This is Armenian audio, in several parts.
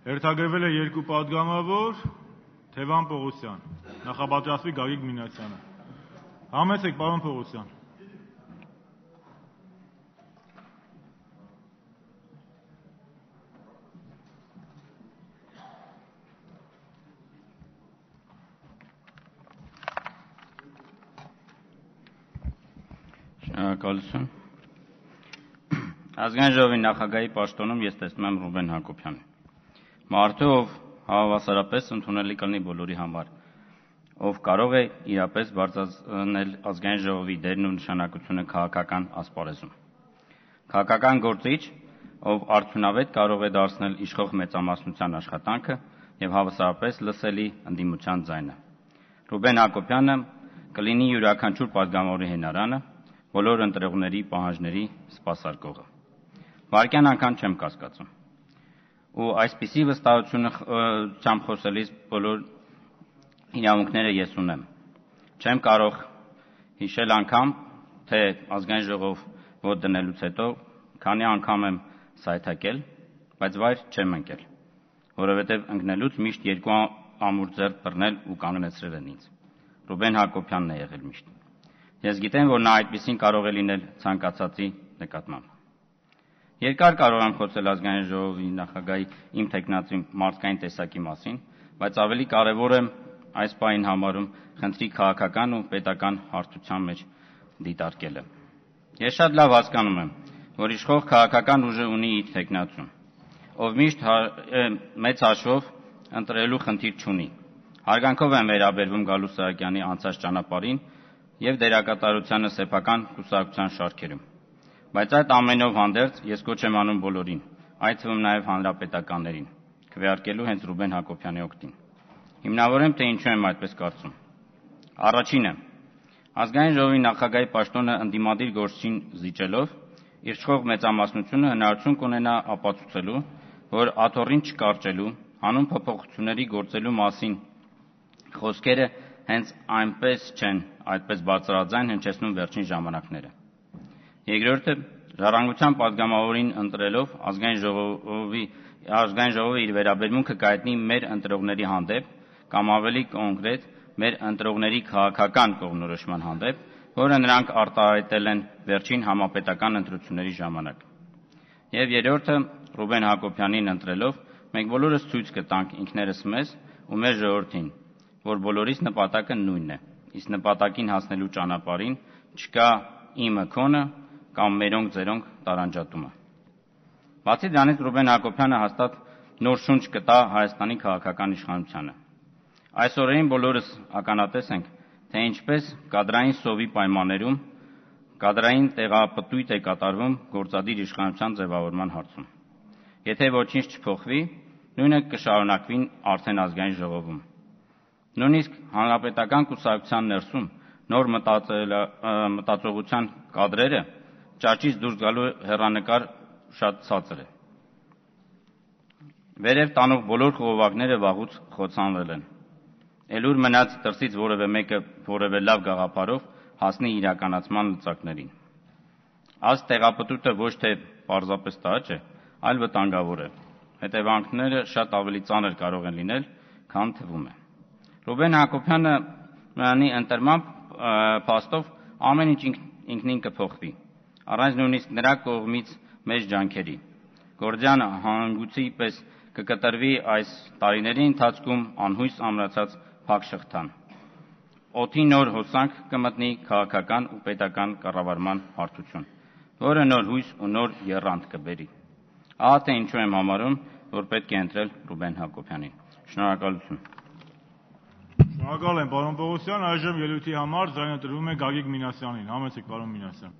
Երթագրվել է երկու պատգամավոր, Թևան Պողոսյան, նախապատրաստվի Գագիկ Մինասյանը։ Համեցեք, պարոն Պողոսյան։ Շնորհակալություն։ Ազգային ժողովի նախագահի պաշտոնում ես տեսնում եմ Ռուբեն Հակոբյանին։ Մարդու, ով հավասարապես ընդունելի կլինի բոլորի համար, ով կարող է իրապես բարձրացնել ազգային ժողովի դերն ու նշանակությունը քաղաքական ասպարեզում։ Քաղաքական գործիչ, ով արդյունավետ կարող է դարձնել իշխող մեծամասնության աշխատանքը եւ հավասարապես լսելի ընդդիմության ձայնը։ Ռուբեն Հակոբյանը կլինի յուրաքանչյուր պատգամավորի հենարանը, բոլոր ընտրողների պահանջների սպասարկողը։ Վարկյան անգամ չեմ կասկածում։ Ու այսպիսի վստահությամբ խոսելիս բոլոր իրավունքները ես ունեմ։ Չեմ կարող հիշել անգամ, թե ազգային ժողով ոտ դնելուց հետո քանի անգամ եմ սայթակել, բայց վայր չեմ ընկել, որովհետև ընկնելուց միշտ երկու ամուր ձեռք բռնել ու կանգնեցրել են ինձ։ Ռուբեն Հակոբյանն է եղել միշտ։ Ես գիտեմ, որ նա այդպեսին կարող է լինել ցանկացածի նկատմամբ։ Երկար կարող եմ խոսել ազգային ժողովի նախագահի իմ թեկնածի մարդկային տեսակի մասին, բայց ավելի կարևոր է այս պահին համարում խնդրի քաղաքական ու պետական հարթության մեջ դիտարկելը։ Ես շատ լավ հասկանում եմ, որ իշխող քաղաքական ուժը ունի իր թեկնածուն, ով միշտ մեծ հաշվով ընտրելու խնդիր չունի։ Հարգանքով եմ վերաբերվում Գալուստ Սահակյանի անցած ճանապարհին եւ դերակատարությանը սեփական կուսակցության շարքերում։ Բայց այդ ամենով հանդերձ ես կոչ եմ անում բոլորին, այդ թվում նաև հանրապետականներին, քվեարկելու հենց Ռուբեն Հակոբյանի օգտին։ Հիմնավորեմ, թե ինչու եմ այդպես կարծում։ Առաջինը, ազգային ժողովի նախագահի պաշտոնը ընդդիմադիր գործչին զիջելով, իշխող մեծամասնությունը հնարավորություն կունենա ապացուցելու, որ աթոռին չկարճելու, հանուն փոփոխությունների գործելու մասին խոսքերը հենց այնպես չեն, այդպես բարձրաձայն հնչեցնում վերջին ժամանակները։ Երկրորդը, ժառանգության պատգամավորին ընտրելով ազգային ժողովը իր վերաբերմունքը կայտնի մեր ընտրողների հանդեպ կամ ավելի կոնկրետ մեր ընտրողների քաղաքական կողմնորոշման հանդեպ, որը նրանք արտահայտել են վերջին համապետական ընտրությունների ժամանակ։ Եվ երրորդը, Ռուբեն Հակոբյանին ընտրելով մենք բոլորս ցույց կտանք ինքներս մեզ ու մեր ժողովրդին, որ բոլորիս նպատակը նույնն է, իսկ նպատակին հասնելու ճանապարհին չկա իմը քոնը կամ մերոնք ձերոնք տարանջատումը։ Բացի դրանից Ռուբեն Հակոբյանը հաստատ նոր շունչ կտա Հայաստանի քաղաքական իշխանությանը։ Այս օրերին բոլորս ականատես ենք, թե ինչպես կադրային սովի պայմաններում կադրային տեղապտույտ է կատարվում գործադիր իշխանության ձևավորման հարցում։ Եթե ոչինչ չփոխվի, նույնը կշարունակվի արդեն ազգային ժողովում։ Նույնիսկ հանրապետական կուսակցության ներսում նոր մտածողության կադրերը ճաճից դուրս գալու հեռանկար շատ ցածր է։ Վերև տանող բոլոր խողովակները վաղուց խոցանվել են։ Էլ ուր մնաց դրսից որևէ մեկը որևէ լավ գաղափարով հասնի իրականացման լծակներին։ Այս տեղապտույտը ոչ թե պարզապես տաճ է, այլ վտանգավոր է։ Հետևանքները շատ ավելի ծանր կարող են լինել, քան թվում է։ Ռուբեն Հակոբյանի ընտրման փաստով ամեն ինչ ինքնին կփոխվի, առանց նույնիսկ նրա կողմից մեծ ջանքերի։ Գործյան հանգույցի պես կկտրվի այս տարիների ընթացքում անհույս ամրացած փակ շղթան։ Օդի նոր հոսանք կմտնի քաղաքական ու պետական կառավարման հարթություն, որը նոր հույս ու նոր եռանդ կբերի։ Ահա թե ինչու եմ համարում, որ պետք է ընտրել Ռուբեն Հակոբյանին։ Շնորհակալություն։ Շնորհակալ եմ, պարոն Պողոսյան, այժմ ելույթի համար ձայնը տրվում է Գագիկ Մինասյանին։ Համեցեք, պարոն Մինասյան։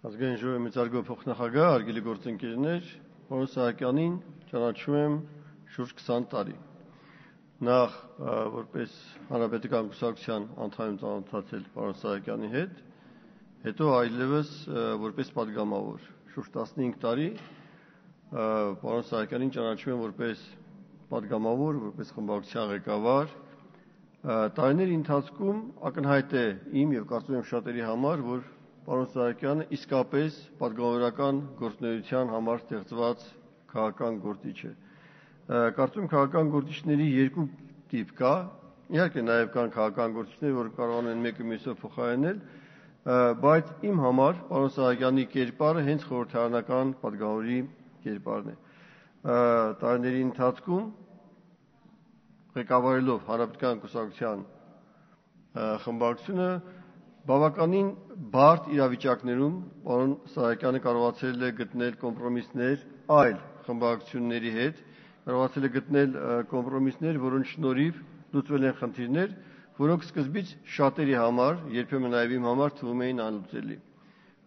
Ազգային ժողովի մեծարգո փոխնախագահ, հարգելի գործընկերներ, պարոն Սահակյանին ճանաչում եմ շուրջ 20 տարի։ Նախ որպես հանրապետական կուսակցության անդամ ծանոթացել պարոն Սահակյանի հետ, հետո այլևս որպես պատգամավոր։ Շուրջ 15 տարի պարոն Սահակյանին ճանաչում եմ որպես պատգամավոր, որպես խմբակցության ղեկավար, Տարիների ընթացքում ակնհայտ է իմ եւ կարծում եմ շատերի համար, որ պարոն Սահակյանը իսկապես պատգամավորական գործունեության համար ստեղծված քաղաքական գործիչ է։ Կարծում քաղաքական գործիչների երկու տիպ կա, իհարկե նաև կան քաղաքական գործիչներ, որ կարող են մեկը մյուսով փոխարինել, բայց իմ համար պարոն Սահակյանի կերպարը հենց խորհրդարանական պատգամավորի կերպարն է։ Տարիների ընթացքում ղեկավարելով Հանրապետական կուսակցության խմբակցությունը բավականին բարդ իրավիճակներում պարոն Սահակյանը կարողացել է գտնել կոմպրոմիսներ այլ խմբակցությունների հետ, կարողացել է գտնել կոմպրոմիսներ, որոնց շնորհիվ լուծվել են խնդիրներ, որոնք սկզբից շատերի համար, երբեմն նաև իմ համար թվում էին անլուծելի։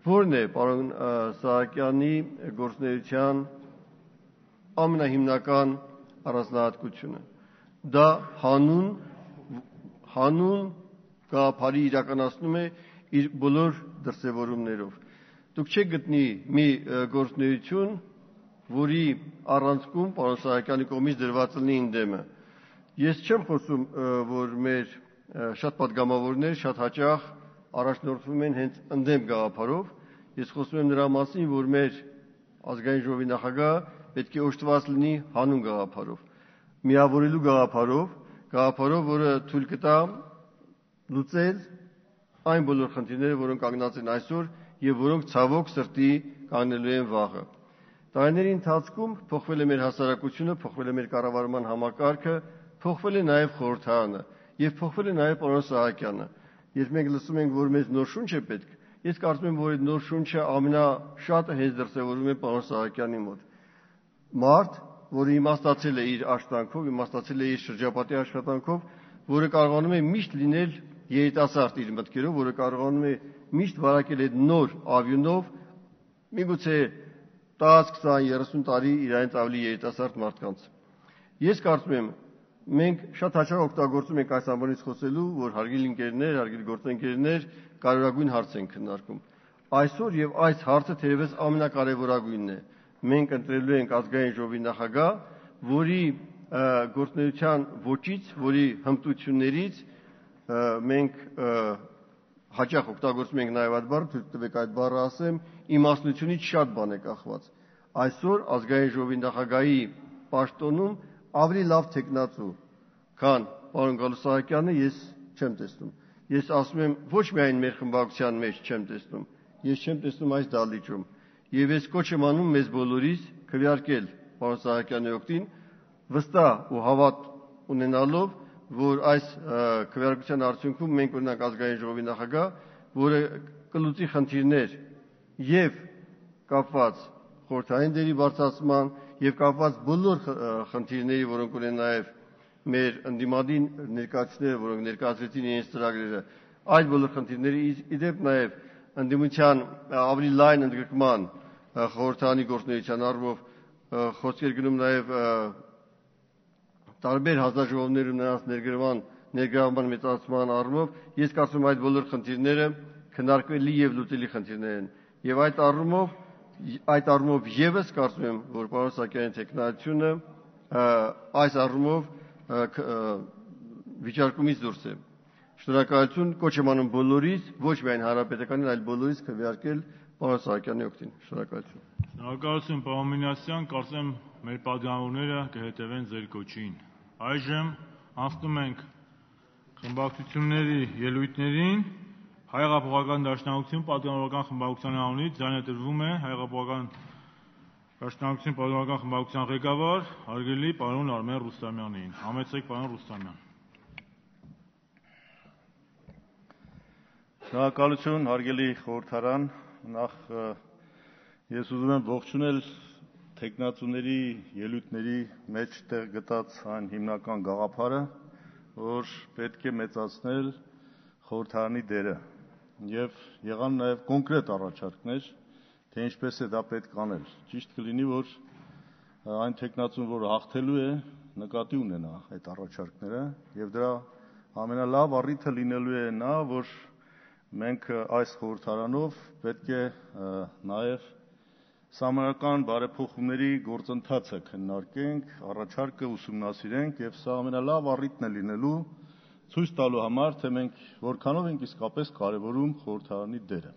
Որն է պարոն Սահակյանի գործունեության ամենահիմնական առանձնահատկությունը։ Դա հանուն գաղափարի իրականացնում է իր բոլոր դրսևորումներով։ Դուք չեք գտնի մի գործունեություն, որի առանցքում պարոն Սահակյանի կողմից դրված լինի ընդդեմը։ Ես չեմ խոսում, որ մեր շատ պատգամավորներ շատ հաճախ առաջնորդվում են հենց ընդդեմ գաղափարով։ Ես խոսում եմ նրա մասին, որ մեր ազգային ժողովի նախագահը պետք է օժտված լինի հանուն գաղափարով, միավորելու գաղափարով, որը թույլ կտա լուծել այն բոլոր խնդիրները, որոնք կանգնած են այսօր եւ որոնք ցավոք սրտի կանգնելու են վաղը։ Տարիների ընթացքում փոխվել է մեր հասարակությունը, փոխվել է մեր կառավարման համակարգը, փոխվել է նաեւ խորհրդարանը եւ փոխվել է նաեւ պարոն Սահակյանը։ Երբ մենք լսում ենք, որ մեզ նոր շունչ է պետք, ես կարծում եմ, որ այդ նոր շունչը ամենաշատը հենց դրսևորվում է պարոն Սահակյանի մոտ։ Մարդ, որը իմաստացել է իր աշխատանքով, իմաստացել է իր շրջապատի աշխատանքով, որը կարողանում է միշտ լինել երիտասարդ իր մտքերով, որը կարողանում է միշտ վարակել այդ նոր ավյունով, միգուցե 10, 20, 30 տարի իրենց ավելի երիտասարդ մարդկանց։ Ես կարծում եմ, մենք շատ հաճախ օգտագործում ենք այս ամենից խոսելու, որ հարգելի ընկերներ, հարգելի գործընկերներ, կարևորագույն հարց են քննարկում։ Այսօր եւ այս հարցը թերևս ամենակարևորագույնն է։ Մենք ընտրելու ենք ազգային ժողովի նախագահ, որի գործունեության ոճից, որի հմտություններից մենք հաճախ օգտագործում ենք նաև այդ բառը, թույլ տվեք այդ բառը ասեմ, իմաստնությունից շատ բան է կախված։ Այսօր ազգային ժողովի նախագահի պաշտոնում ավելի լավ տեխնացու, քան պարոն Գալուստ Սահակյանը ես չեմ տեսնում։ Ես ասում եմ, ոչ միայն մեր խմբակցության մեջ չեմ տեսնում, ես չեմ տեսնում այս դահլիճում։ Եվ ես կոչ եմ անում մեզ բոլորիս քվեարկել պարոն Սահակյանի օգտին, վստահ ու հավատ ունենալով, որ այս քվեարկության արդյունքում մենք ունենանք ազգային ժողովի նախագահ, որը կլուծի խնդիրներ եւ կապված խորհրդային դերի բարձրացման եւ կապված բոլոր խնդիրների, որոնք ունեն նաեւ մեր ընդդիմադին ներկայացուցիչները, որոնք ներկայացրեցին իրենց ծրագրերը, այդ բոլոր խնդիրների իդեպ նաեւ ընդդիմության ավելի լայն ընդգրկման խորհրդարանի գործունեության առումով խոսքեր գնում նաեւ տարբեր հանձնաժողովներում նրանց ներգրավման մեծացման առումով, ես կարծում եմ այդ բոլոր խնդիրները քննարկվելի եւ լուծելի խնդիրներ են։ Եվ այդ առումով եւս կարծում եմ, որ պարոն Սահակյանի տեխնացությունը այս առումով վիճարկումից դուրս է։ Շնորհակալություն, կոչ եմ անում բոլորիս, ոչ միայն հանրապետականին, այլ բոլորիս քվեարկել պարոն Սահակյանի օգտին։ Շնորհակալություն։ Շնորհակալություն, պարոն Մինասյան, կարծեմ մեր պատգամավորները կհետևեն ձեր կոչին։ Այժմ անցնում ենք խմբակցությունների ելույթներին։ Հայ-հեղափոխական դաշնակցություն պատգամավորական խմբակցության անունից ձայնը տրվում է Հայ-հեղափոխական դաշնակցություն պատգամավորական խմբակցության ղեկավար հարգելի պարոն Արմեն Ռուստամյանին։ Համեցեք պարոն Ռուստամյան։ Շնորհակալություն, հարգելի խորհրդարան, նախ ես ուզում եմ ողջունել տեխնացուների ելույթների մեջ տեղ գտած այն հիմնական գաղափարը, որ պետք է մեծացնել խորհրդարանի դերը եւ եղան նաեւ կոնկրետ առաջարկներ, թե ինչպես է դա պետք անել։ Ճիշտ կլինի, որ այն տեխնացուն, որը հաղթելու է, նկատի ունենա այդ առաջարկները եւ դրա ամենալավ առիթը լինելու է նա, որ մենք այս խորհրդարանով պետք է նաեւ սահմանական բարեփոխումների գործընթացը քննարկենք, առաջարկը ուսումնասիրենք եւ սա ամենալավ առիթն է լինելու ցույց տալու համար, թե մենք որքանով ենք իսկապես կարևորում խորհրդարանի դերը։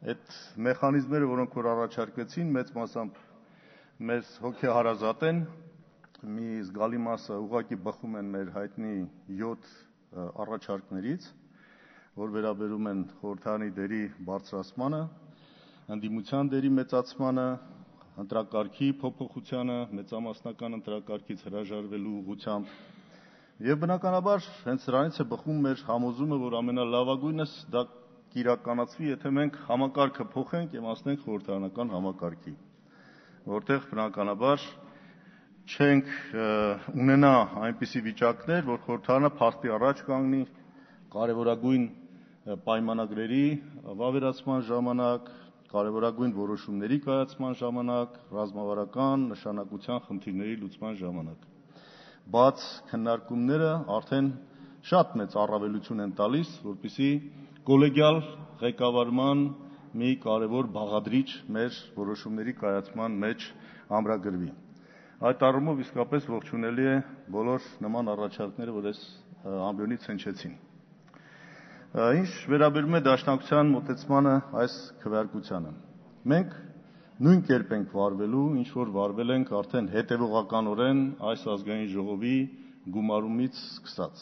Այդ մեխանիզմները, որոնք որ առաջարկվեցին, մեծ մասամբ մեզ հոգեհարազատ են, մի զգալի մասը ուղղակի բխում են մեր հայտնի 7 առաջարկներից, որ վերաբերում են խորհրդարանի դերի բարձրացմանը, ընդդիմության դերի մեծացմանը, ընտրակարգի փոփոխությանը, մեծամասնական ընտրակարգից հրաժարվելու ուղղությամբ, եւ բնականաբար հենց սրանից է բխում մեր համոզումը, որ ամենալավագույնս դա կիրականացվի, եթե մենք համակարգը փոխենք եւ անցնենք խորհրդարանական համակարգի, որտեղ բնականաբար չենք ունենա այնպիսի վիճակներ, որ խորհրդարանը փաստի առաջ կանգնի կարևորագույն պայմանագրերի վավերացման ժամանակ, կարևորագույն որոշումների կայացման ժամանակ, ռազմավարական նշանակության խնդիրների լուծման ժամանակ։ Բաց քննարկումները արդեն շատ մեծ առավելություն են տալիս, որպեսզի կոլեգիալ ղեկավարման մի կարևոր բաղադրիչ մեր որոշումների կայացման մեջ ամրագրվի։ Այդ առումով իսկապես ողջունելի է բոլոր նման առաջարկները, որ այս ամբիոնից հնչեցին։ Ինչ վերաբերում է դաշնակցության մոտեցմանը այս քվեարկությանը։ Մենք նույն կերպ ենք վարվելու, ինչ որ վարվել ենք արդեն հետևողականորեն այս ազգային ժողովի գումարումից սկսած։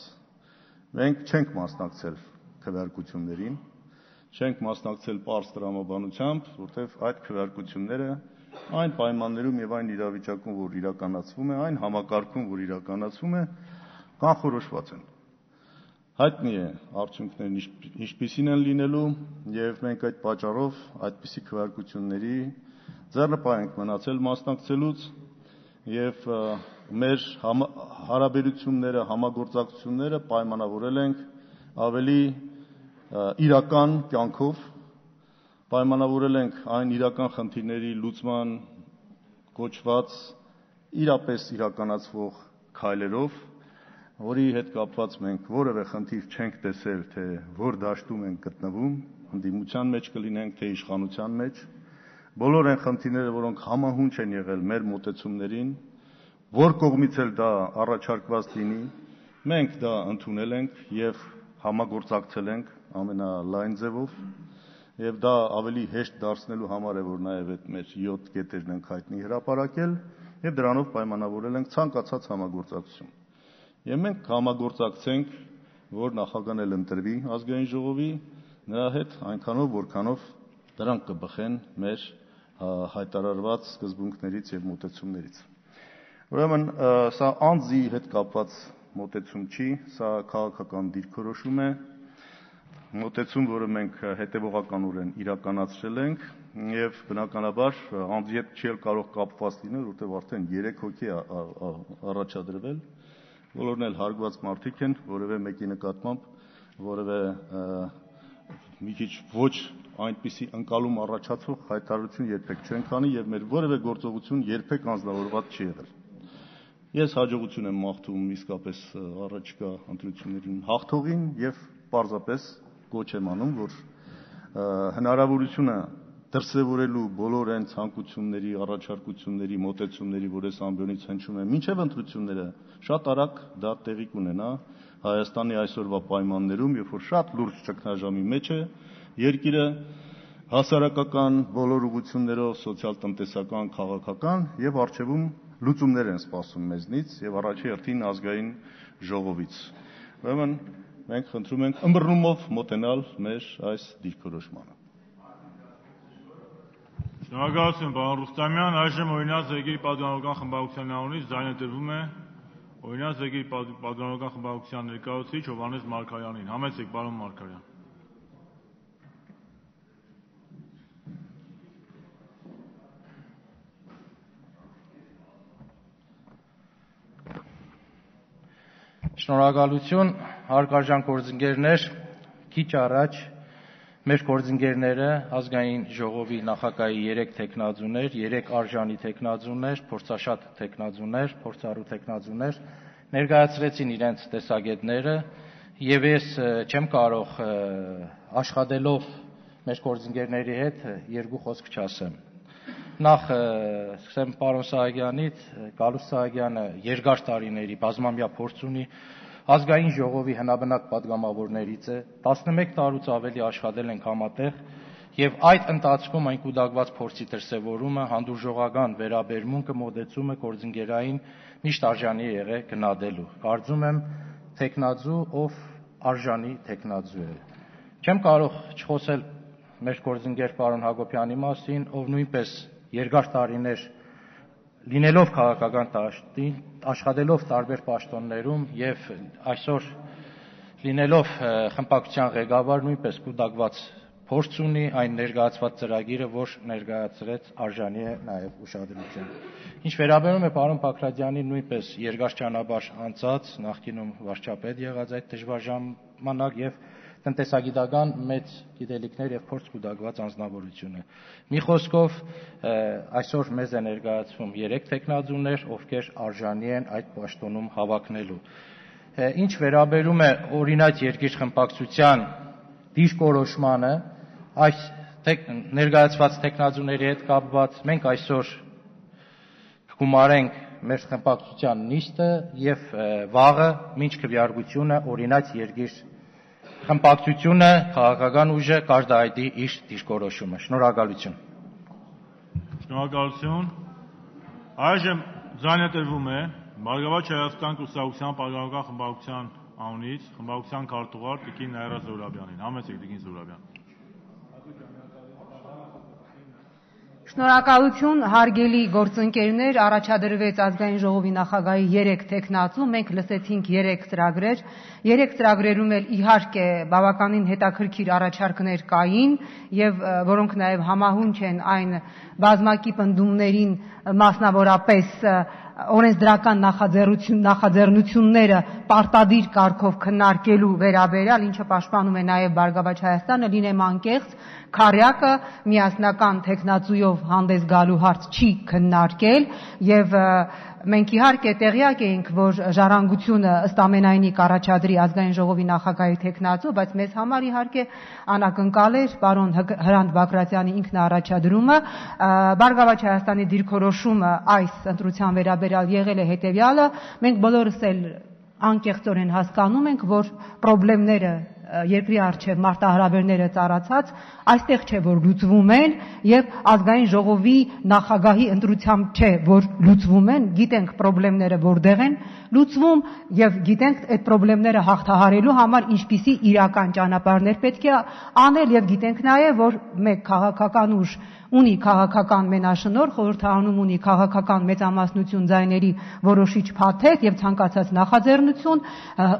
Մենք չենք մասնակցել քվեարկություններին, չենք մասնակցել պարզ տրամաբանությամբ, որտեղ այդ քվեարկությունները այն պայմաններում եւ այն իրավիճակում, որ իրականացվում է, այն համակարգում, որ իրականացվում է, կանխորոշված են։ Հայտնի է արդյունքներն ինչպիսին են լինելու եւ մենք այդ պատճառով այդպիսի քվեարկությունների ձեռնպահ ենք մնացել մասնակցելուց եւ մեր հարաբերությունները, համագործակցությունները պայմանավորել ենք ավելի իրական կյանքով, պայմանավորել ենք այն իրական խնդիրների լուծման կոչված իրապես իրականացվող քայլերով, որի հետ կապված մենք որևէ խնդիր չենք տեսել, թե որ դաշտում ենք գտնվում, ընդդիմության մեջ կլինենք, թե իշխանության մեջ, բոլոր այն խնդիրները, որոնք համահունչ են եղել մեր մոտեցումներին, որ կողմից էլ դա առաջարկված լինի, մենք դա ընդունել ենք եւ համագործակցել ենք ամենալայն ձևով, եւ դա ավելի հեշտ դարձնելու համար է, որ նաեւ այդ մեր 7 կետերն ենք հայտնի հրապարակել եւ դրանով պայմանավորել ենք ցանկացած համագործակցություն։ Եվ մենք համագործակցենք, որ նախագահն էլ ընտրվի ազգային ժողովի նրա հետ այնքանով, որքանով դրանք կբխեն մեր հայտարարված սկզբունքներից եւ մոտեցումներից։ Ուրեմն սա անձի հետ կապված մոտեցում չի, սա քաղաքական դիրքորոշում է, մոտեցում, որը մենք հետևողականորեն իրականացրել ենք եւ բնականաբար անձի հետ չի կարող կապված լինել, որտեղ արդեն 3 հոգի է առաջադրվել, բոլորն էլ հարգված մարդիկ են, որևէ մեկի նկատմամբ որևէ մի քիչ ոչ այնպիսի ընկալում առաջացող հայտարարություն երբեք չենք անի եւ մեր որևէ գործողություն երբեք անձնավորված չի եղել։ Ես հաջողություն եմ մաղթում իսկապես առաջիկա ընտրություններին հաղթողին եւ պարզապես կոչ եմ անում, որ հնարավորությունը դրսևորելու բոլոր այն ցանկությունների, առաջարկությունների, մոտեցումների, որ այս ամբիոնից հնչում է, մինչև ընտրությունները շատ արագ դա տեղի կունենա Հայաստանի այսօրվա պայմաններում, երբ որ շատ լուրջ ճգնաժամի մեջ է երկիրը, հասարակական բոլոր ուղղություններով, սոցիալ-տնտեսական, քաղաքական եւ առջևում լուծումներ են սպասում մեզնից եւ առաջի հերթին ազգային ժողովից։ Ուրեմն մենք խնդրում ենք ըմբռնումով մոտենալ մեր այս դիրքորոշմանը։ Շնորհակալություն, պարոն Ռուստամյան, այժմ օրինաց Զեգերի պատգամավորական խմբակցության անունից ձայնը տրվում է օրինաց Զեգերի պատգամավորական խմբակցության ներկայացուցիչ Հովհաննես Մարգարյանին։ Համեցեք, պարոն Մարգարյան։ Շնորհակալություն, հարգարժան գործընկերներ, քիչ առաջ մեր գործընկերները ազգային ժողովի նախագահի 3 թեկնածուներ, 3 արժանի թեկնածուներ, փորձաշատ թեկնածուներ, փորձառու թեկնածուներ ներկայացրեցին իրենց տեսակետները եւ ես չեմ կարող աշխատելով մեր գործընկերների հետ 2 խոսք չասեմ։ Նախ սկսեմ պարոն Սահակյանից, Գալուստ Սահակյանը երկար տարիների բազմամյա փորձ ունի ազգային ժողովի հնաբնակ պատգամավորներից է, 11 տարուց ավելի աշխատել ենք համատեղ եւ այդ ընթացքում այն կուտակված փորձի դրսեւորումը, հանդուրժողական վերաբերմունքը, մոդեցումը գործընկերային միշտ արժանի է եղել գնահատելու։ Կարծում եմ տեխնազու, ով արժանի տեխնազու է։ Չեմ կարող չխոսել մեր գործընկեր պարոն Հակոբյանի մասին, ով նույնպես երկար տարիներ լինելով քաղաքական դաշտին, աշխատելով տարբեր պաշտոններում եւ այսօր լինելով խմբակցության ղեկավար նույնպես կուտակված փորձ ունի, այն ներկայացված ծրագիրը, որ ներկայացրեց, արժանի է նաեւ ուշադրության։ Ինչ վերաբերում է պարոն Բագրատյանին, նույնպես երկար ճանապարհ անցած, նախկինում վարչապետ եղած այդ դժվար ժամանակ եւ տնտեսագիտական մեծ գիտելիքներ եւ փորձ կուտակված անձնավորություն է։ Մի խոսքով այսօր մեզ է ներկայացվում 3 տեխնազուներ, ովքեր արժանի են այդ պաշտոնում հավակնելու։ Ինչ վերաբերում է օրինակ երկիր խմբակցության դիրքորոշմանը, այս ներկայացված տեխնազուների հետ կապված մենք այսօր կգումարենք մեր խմբակցության նիստը եւ վաղը մինչ քվեարկությունը օրինակ երկիր խմբակցությունը քաղաքական ուժը կարտահայտի իր դիրքորոշումը։ Շնորհակալություն։ Շնորհակալություն։ Այժմ ձայնը տրվում է Բարգավաճ Հայաստան կուսակցության պատգամավորական խմբակցության անունից խմբակցության քարտուղար Տիկին Նաիրա Զոհրաբյանին։ Համեցեք Տիկին Զոհրաբյան։ Շնորհակալություն, հարգելի գործընկերներ, առաջադրվեց ազգային ժողովի նախագահի 3 տեխնազու, մենք լսեցինք 3 ծրագրեր, 3 ծրագրերում էլ իհարկե բավականին հետաքրքիր առաջարկներ կային եւ որոնք նաեւ համահունչ են այն բազմակի պնդումներին, մասնավորապես օրենսդրական նախաձեռնությունները պարտադիր կարգով քննարկելու վերաբերյալ, ինչը պաշտպանում է նաև Բարգավաճ Հայաստանը, լինեմ անկեղծ, քարյակը միասնական տեխնազույով հանդես գալու հարց չի քննարկել եւ մենք իհարկե տեղյակ էինք, որ ժառանգությունը ըստ ամենայնի կառաջադրի ազգային ժողովի նախագահի տեխնազու, բայց մեզ համար իհարկե անակնկալ էր պարոն Հրանտ Բագրատյանի ինքնաառաջադրումը, Բարգավաճ Հայաստանի դիրքորոշումը այս ընտրության վերաբերյալ եղել է հետեւյալը, մենք բոլորս էլ անկեղծորեն հասկանում ենք, որ խնդիրները երկրի առջև մարտահրավերները ծառացած, այստեղ չէ, որ լուծվում են եւ ազգային ժողովի նախագահի ընտրությամբ չէ, որ լուծվում են, գիտենք խնդիրները որտեղ են լուծվում եւ գիտենք այդ խնդիրները հաղթահարելու համար ինչպիսի իրական ճանապարհներ պետք է անել եւ գիտենք նաեւ, որ մեկ քաղաքական ուժ ունի քաղաքական մենաշնորհ, խորհրդարանում ունի քաղաքական մեծամասնություն ձայների որոշիչ փաթեթ եւ ցանկացած նախաձեռնություն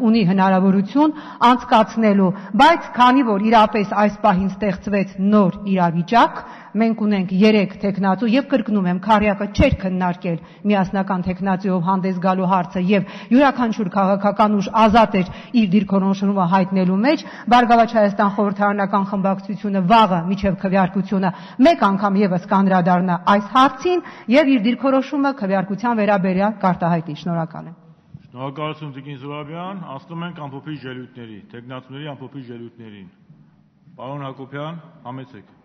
ունի հնարավորություն անցկացնելու, բայց քանի որ իրապես այս պահին ստեղծվեց նոր իրավիճակ, մենք ունենք 3 տեխնազու եւ կրկնում եմ, քարյակը չէր քննարկել միասնական տեխնազույով հանդես գալու հարցը եւ յուրաքանչյուր քաղաքական ուժ ազատ էր իր դիրքորոշումը հայտնելու մեջ, Բարգավաճ Հայաստան խորհրդարանական խմբակցությունը վաղը միջև քվեարկությունը մեկ անգամ եւս կանդրադառնա այս հարցին եւ իր դիրքորոշումը քվեարկության վերաբերյալ կարտահայտի։ Շնորհակալ եմ։ Շնորհակալություն Տիկին Զոհրաբյան, ասում ենք ամփոփիչ ելույթների, տեխնացուների ամփոփիչ ելույթներին։ Պարոն Հակոբյան, համեցեք։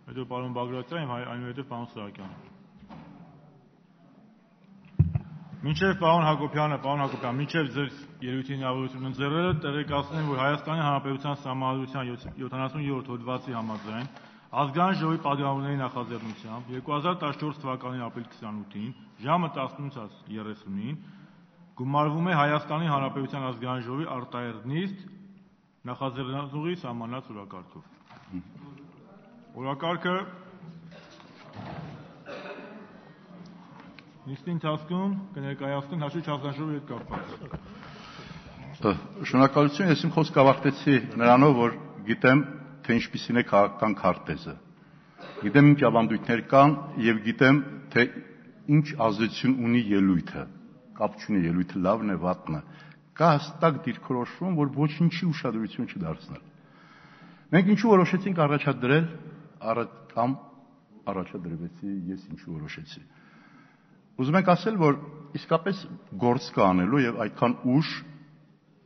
Հետո պարոն Բագրատյան եւ այնուհետեւ պարոն Սահակյան։ Մինչև պարոն Հակոբյան, մինչև ձեր ելույթի հնարավորությունը ընձեռելը տեղեկացնեմ, որ Հայաստանի Հանրապետության Սահմանադրության 77-րդ հոդվածի համաձայն ազգային ժողովի պատգամավորների նախաձեռնությամբ 2014 թվականի ապրիլի 28-ին ժամը 18:30-ին գումարվում է Հայաստանի Հանրապետության ազգային ժողովի արտահերթ նիստ նախաձեռնողի սահմանած օրակարգով։ Օրակարգը նիստի ընթացքում կներկայացնեն հաշվիչ հանձնաժողովի հետ կապված։ Շնորհակալություն, ես իմ խոսքը ավարտեցի նրանով, որ գիտեմ, թե ինչպիսին է քաղաքական քարտեզը։ Գիտեմ ինչ ավանդույթներ կան եւ գիտեմ, թե ինչ ազդեցություն ունի ելույթը։ Կապ չունի ելույթը լավն է, վատն է։ Կա հստակ դիրքորոշում, որ ոչինչի ուշադրություն չդարձնել։ Մենք ինչու որոշեցինք առաջադրել կամ առաջադրվեցի, ես ինչու որոշեցի։ Ուզում եք ասել, որ իսկապես գործ կա անելու եւ այդքան ուժ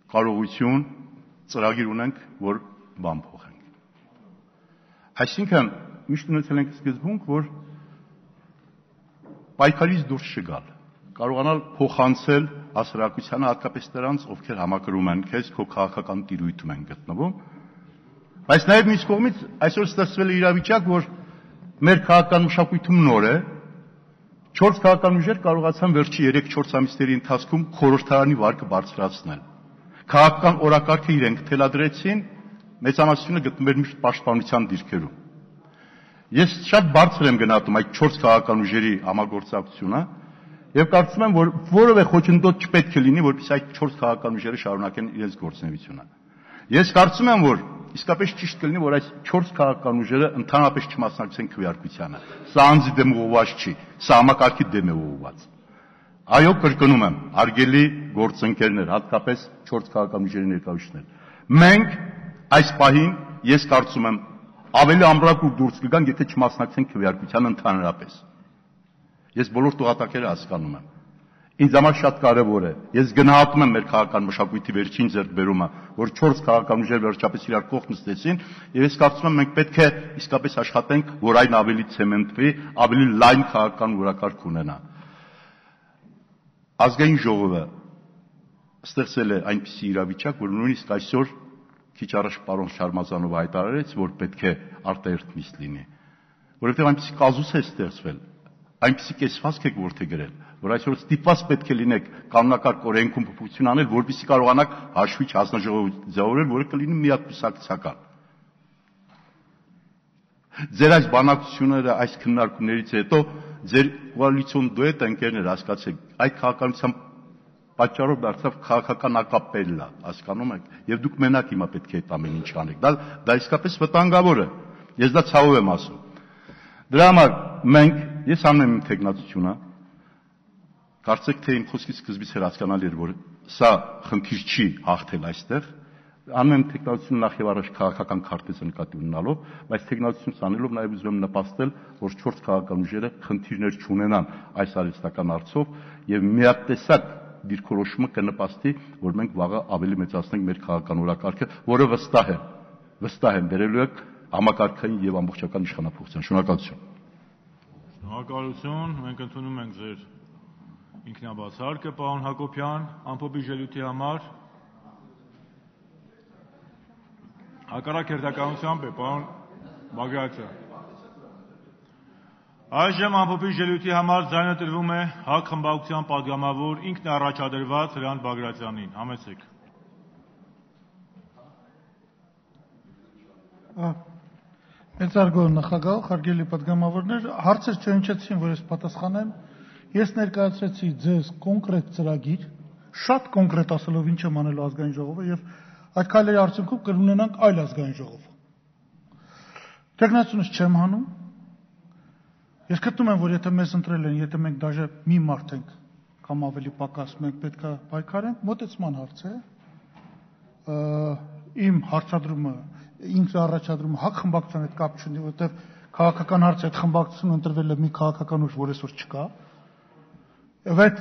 կարողություն ծրագիր ունենք, որ բան փոխենք։ Այսինքն միշտ ունեցել ենք սկզբունք, որ պայքարից դուրս չգալ, կարողանալ փոխանցել հասարակությանը, հատկապես նրանց, ովքեր համակրում են քեզ, քո քաղաքական տիրույթում են գտնվում։ Բայց նաև մյուս կողմից այսօր ստեղծվել է իրավիճակ, որ մեր քաղաքական մշակույթում նոր է, 4 քաղաքական ուժեր կարողացան վերջի 3-4 ամիսների ընթացքում խորհրդարանի վարկը բարձրացնել։ Քաղաքական օրակարգը իրենք թելադրեցին, մեծամասնությունը գտնվում էր միշտ պաշտպանության դիրքերում։ Ես շատ բարձր եմ գնահատում այդ 4 քաղաքական ուժերի համագործակցությունը եւ կարծում եմ, որ որևէ խոչընդոտ չպետք է լինի, որպեսզի այդ 4 քաղաքական ուժերը շարունակեն իրենց գործունեությունը։ Ես կարծում եմ, որ իսկապես ճիշտ կլինի, որ այս 4 քաղաքական ուժերը ընդհանրապես չմասնակցեն քվեարկությանը։ Սա անձի դեմ ուղղված չի, սա համակարգի դեմ է ուղղված։ Այո, կրկնում եմ, արգելի գործընկերներ, հատկապես 4 քաղաքական ուժերի ներկայացուցիչներ։ Մենք այս պահին, ես կարծում եմ, ավելի ամրապուր դուրս կգանք, եթե չմասնակցենք քվեարկությանը ընդհանրապես։ Ես բոլոր տողատակերը հասկանում եմ։ Ինձ համար շատ կարևոր է։ Ես գնահատում եմ մեր քաղաքական մշակույթի վերջին ձեռքբերումը, որ 4 քաղաքական ուժեր վերջապես իրար կողք նստեցին, եւ ես կարծում եմ մենք պետք է իսկապես աշխատենք, որ այն ավելի ցեմենտվի, ավելի լայն քաղաքական օրակարգ ունենա։ Ազգային ժողովը ստեղծել է այնպիսի իրավիճակ, որ նույնիսկ այսօր քիչ առաջ պարոն Շարմազանովը հայտարարեց, որ պետք է արտահերթ միս լինի, որովհետեւ այնպիսի կազուս է ստեղծվել, այնպիսի կեսվածք եք որդեգրել, որ այսօր ստիպված պետք է լինեք կանոնակարգ օրենքում փոփոխություն անել, որպեսզի կարողանաք հաշվիչ հանձնաժողով ձևավորել, որը կլինի միակուսակցական։ Ձեր այս բանակցությունները, այս քննարկումներից հետո ձեր կոալիցիոն դուետը ընկերներ հասկացեք, այդ քաղաքականության պատճառով դարձավ քաղաքական ակապելլա, հասկանում եք, եւ դուք մենակ հիմա պետք է այդ ամեն ինչ անեք։ Դա իսկապես վտանգավոր է։ Ես դա ցավով եմ ասում։ Դրա համար մենք, ես անում եմ իմ թեկնածությունը, կարծեք թե իմ խոսքի սկզբից էր հասկանալի էր, որ սա խնդիր չի հաղթել այստեղ, անում եմ թեկնածությունը նախ եւ առաջ քաղաքական քարտեզը նկատի ունենալով, բայց թեկնածությունս անելով նաեւ ուզում եմ նպաստել, որ 4 քաղաքական ուժերը խնդիրներ չունենան այս արհեստական հարցով եւ միատեսակ դիրքորոշումը կնպաստի, որ մենք վաղը ավելի մեծացնենք մեր քաղաքական օրակարգը, որը վստահ եմ բերելու է համակարգային եւ ամբողջական իշխանապողության։ Շնորհակալություն։ Շնորհակալություն, մենք ընդունում ենք ձեր ինքնաբացարկը, պարոն Հակոբյան, ամփոփի ելույթի համար։ Հակառակ հերթականությամբ է, պարոն Բագրատյան։ Այժմ ամփոփի ելույթի համար ձայնը տրվում է ՀԱԿ խմբակցության պատգամավոր ինքնաառաջադրված Հրանտ Բագրատյանին։ Համեցեք։ Մեծարգո նախագահ, հարգելի պատգամավորներ, հարցեր չհնչեցին, որ ես պատասխանեմ։ Ես ներկայացրեցի ձեզ կոնկրետ ծրագիր, շատ կոնկրետ ասելով ինչ եմ անելու ազգային ժողովը եւ այդ քայլերի արդյունքում կունենանք այլ ազգային ժողով։ Տեխնացիոնից չեմ հանում։ Ես գտնում եմ, որ եթե մեզ ընտրել են, եթե մենք դաժե մի մարդ ենք կամ ավելի պակաս, մենք պետք է պայքարենք, մոտեցման հարց է։ Իմ հարցադրումը, ինձ առաջադրումը ՀԱԿ խմբակցության հետ կապ չունի, որովհետեւ քաղաքական հարցը այդ խմբակցությունը ընտրվել է մի քաղաքական ուժ, որ այսօր չկա։ Եվ այդ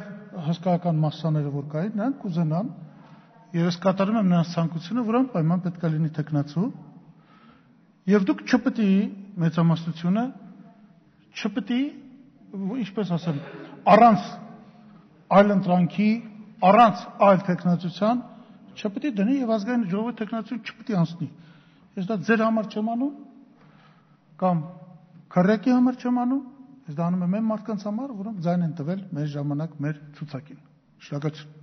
հսկայական մասսաները, որ կային, նրանք կուզենան, եւ ես կատարում եմ նրանց ցանկությունը, որ անպայման պետք է լինի տեխնացու, եւ դուք չպետք է մեծամասնությունը չպետք է, ինչպես ասեմ, առանց այլ ընտրանքի, առանց այլ տեխնացության չպետք է դնի եւ ազգային ժողովի տեխնացություն չպետք է անցնի։ Ես դա ձեր համար չեմ անում կամ քրեկի համար չեմ անում, ես դա անում եմ այն մարդկանց համար, որոնք ձայն են տվել մեր ժամանակ մեր ցուցակին։ Շնորհակալություն։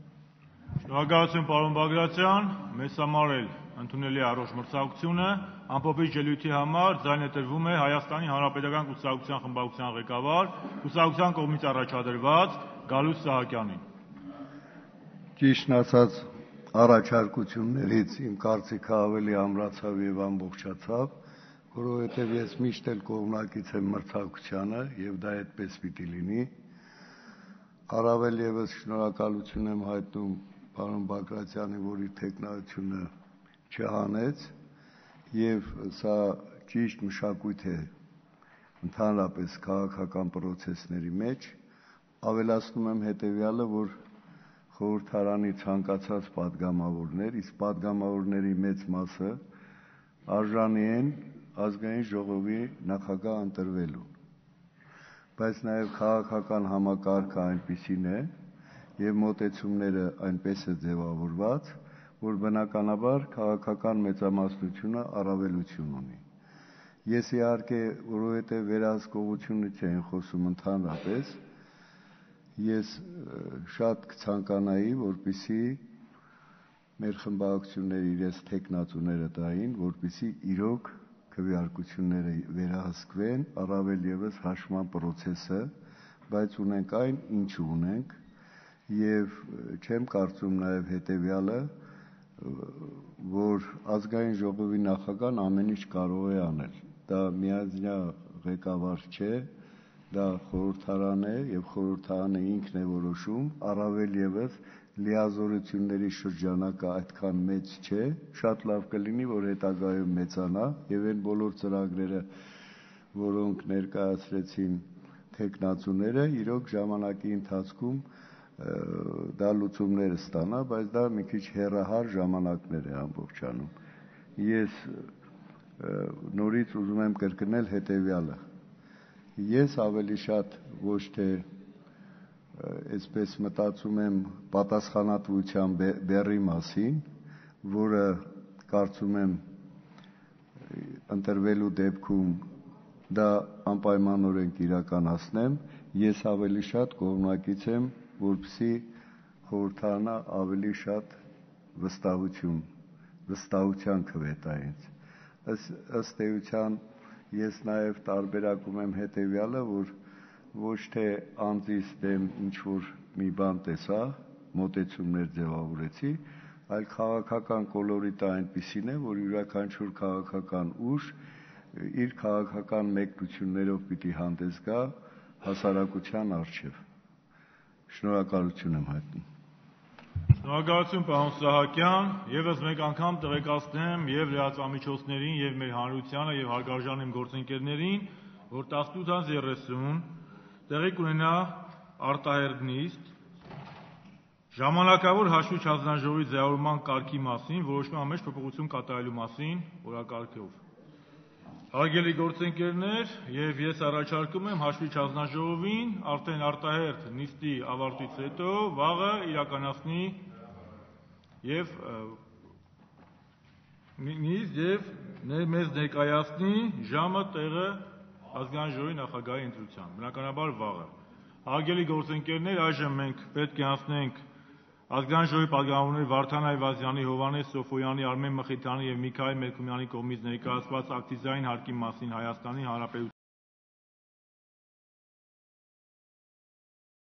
Շնորհակալություն, պարոն Բագրատյան, մեզ համար էլ ընդունելի առողջ մրցակցությունը, ամփոփի ելույթի համար ձայնը տրվում է Հայաստանի Հանրապետական կուսակցության խմբակցության ղեկավար, կուսակցության կողմից առաջադրված Գալուստ Սահակյանին։ Ճիշտն ասած, առաջարկություններից իմ կարծիքը ավելի ամրացավ եւ ամբողջացավ, որովհետեւ ես միշտ էլ կողմնակից եմ մրցակցությանը եւ դա այդպես պիտի լինի։ Առավել եւս շնորհակալություն եմ հայտնում պարոն Բագրատյանին, որ իր տեխնացիությունը չհանեց եւ սա ճիշտ մշակույթ է ընդհանրապես քաղաքական process-ների մեջ։ Ավելացնում եմ հետեւյալը, որ խորհրդարանի ցանկացած պատգամավորներ, իսկ պատգամավորների մեծ մասը արժանի են ազգային ժողովի նախագահ ընտրվելուն։ Բայց նաև քաղաքական համակարգը այնպիսին է, եւ մոտեցումները այնպես է ձևավորված, որ բնականաբար քաղաքական մեծամասնությունը առավելություն ունի։ Ես իհարկե, որովհետեւ վերահսկողությունը չէին խոսում ընդհանրապես, ես շատ կցանկանայի, որպեսզի մեր խմբակցությունները իրենց տեխնացուները տային, որպեսզի իրոք քվեարկությունները վերահսկվեն, առավել եւս հաշվման process-ը, բայց ունենք այն, ինչ ունենք, եւ չեմ կարծում նաեւ հետեւյալը, որ ազգային ժողովի նախագահան ամեն ինչ կարող է անել։ Դա միանձնյա ղեկավար չէ, դա խորհրդարան է եւ խորհրդարանը ինքն է որոշում, առավել եւս լիազորությունների շրջանակը այդքան մեծ չէ, շատ լավ կլինի, որ հետագայում մեծանա եւ այն բոլոր ծրագրերը, որոնք ներկայացրեցին տեխնացուները, իրոք ժամանակի ընթացքում դա լուծումներ ստանա, բայց դա մի քիչ հեռահար ժամանակներ է ամբողջանում։ Ես նորից ուզում եմ կրկնել հետեւյալը. ես ավելի շատ ոչ թե այսպես մտածում եմ պատասխանատվության բեռի մասին, որը կարծում եմ ընտրվելու դեպքում դա անպայմանորեն կիրականացնեմ, ես ավելի շատ կողմնակից եմ, որպեսզի խորհրդարանը ավելի շատ վստահության կվետա ինձ։ Ըստ էության ես նաև տարբերակում եմ հետևյալը, որ ոչ թե անձիս դեմ ինչ-որ մի բան տեսա, մոտեցումներ ձևավորեցի, այլ քաղաքական կոլորիտը այնպիսին է, որ յուրաքանչյուր քաղաքական ուժ իր քաղաքական մեկնություններով պիտի հանդես գա հասարակության առջև։ Շնորհակալություն եմ հայտնում։ Շնորհակալություն պարոն Սահակյան, եւս մեկ անգամ տեղեկացնեմ եւ լրատվամիջոցներին եւ մեր հանրությանը եւ հարգարժան իմ գործընկերներին, որ 18:30 տեղի կունենա արտահերթ նիստ ժամանակավոր հաշվիչ հանձնաժողովի ձևավորման կարգի մասին, որոշման մեջ փոփոխություն կատարելու մասին օրակարգով։ Հարգելի գործընկերներ, եւ ես առաջարկում եմ հաշվիչ հանձնաժողովին արդեն արտահերթ նիստի ավարտից հետո վաղը իրականացնի եւ մեզ ներկայացնի ժամը տեղը ազգային ժողովի նախագահի ընտրության, բնականաբար վաղը։ Հարգելի գործընկերներ, այժմ մենք պետք է անցնենք ազգային ժողովի պատգամավորներ Վարդան Այվազյանի, Հովհաննես Սոֆոյանի, Արմեն Մխիթարյանի եւ Միքայել Մելքումյանի կողմից ներկայացված ակցիզային հարկի մասին Հայաստանի Հանրապետության